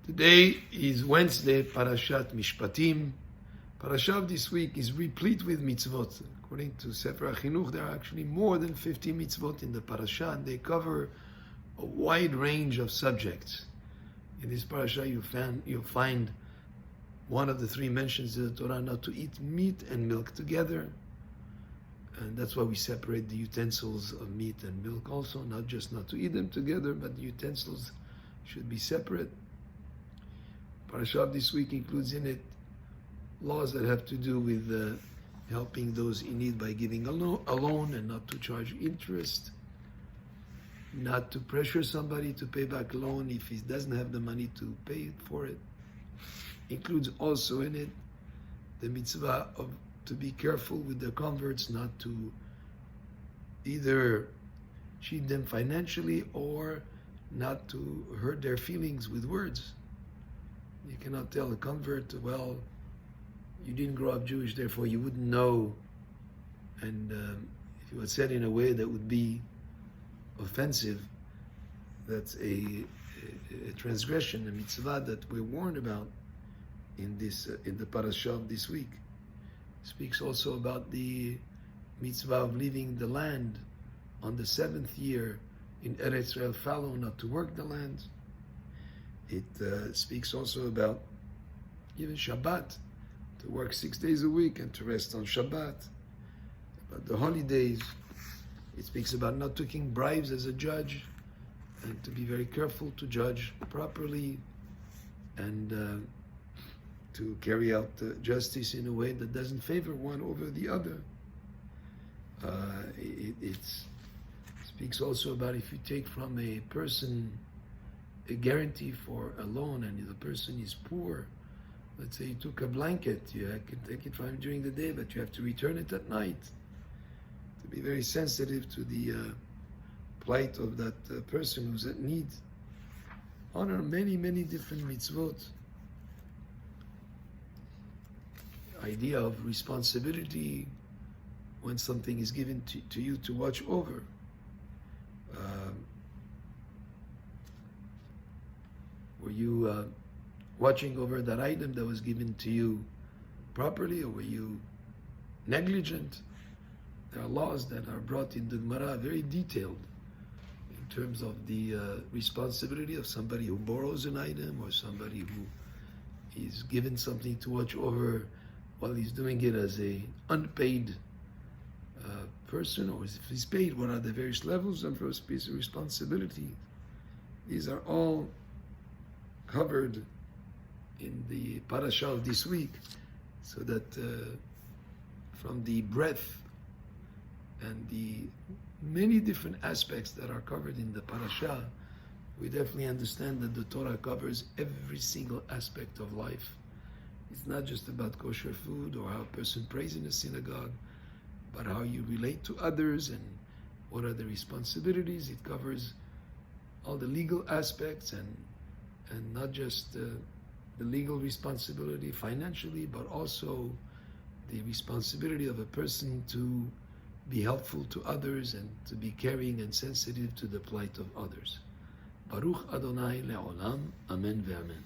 Today is Wednesday, Parashat Mishpatim. Parashah of this week is replete with Mitzvot. According to Sefer HaChinuch, there are actually more than 50 Mitzvot in the Parashah, and they cover a wide range of subjects. In this Parashah, you'll find one of the three mentions in the Torah not to eat meat and milk together. And that's why we separate the utensils of meat and milk also, not just not to eat them together, but the utensils should be separate. Parashah of this week includes in it laws that have to do with helping those in need by giving a loan and not to charge interest, not to pressure somebody to pay back a loan if he doesn't have the money to pay for it. Includes also in it the mitzvah of to be careful with the converts, not to either cheat them financially or not to hurt their feelings with words. You cannot tell a convert, well, you didn't grow up Jewish, therefore you wouldn't know. And if it was said in a way that would be offensive, that's a transgression, a mitzvah that we're warned about in the Parashah of this week. It speaks also about the mitzvah of leaving the land on the seventh year in Eretz Israel fallow, not to work the land. It speaks also about even Shabbat, to work 6 days a week and to rest on Shabbat. About the holidays, it speaks about not taking bribes as a judge and to be very careful to judge properly and to carry out justice in a way that doesn't favor one over the other. It speaks also about if you take from a person a guarantee for a loan and the person is poor. Let's say you took a blanket, you can take it from him during the day, but you have to return it at night. To be very sensitive to the plight of that person who's at need. Honor many, many different mitzvot. Idea of responsibility when something is given to you to watch over. Were you watching over that item that was given to you properly, or were you negligent? There are laws that are brought in the Gemara, very detailed, in terms of the responsibility of somebody who borrows an item or somebody who is given something to watch over while he's doing it as a unpaid person, or if he's paid, what are the various levels of responsibility? These are all covered in the Parashah of this week, so that from the breadth and the many different aspects that are covered in the Parashah, we definitely understand that the Torah covers every single aspect of life. It's not just about kosher food or how a person prays in a synagogue, but how you relate to others and what are the responsibilities. It covers all the legal aspects and not just the legal responsibility financially, but also the responsibility of a person to be helpful to others and to be caring and sensitive to the plight of others. Baruch Adonai le'olam, amen ve'amen.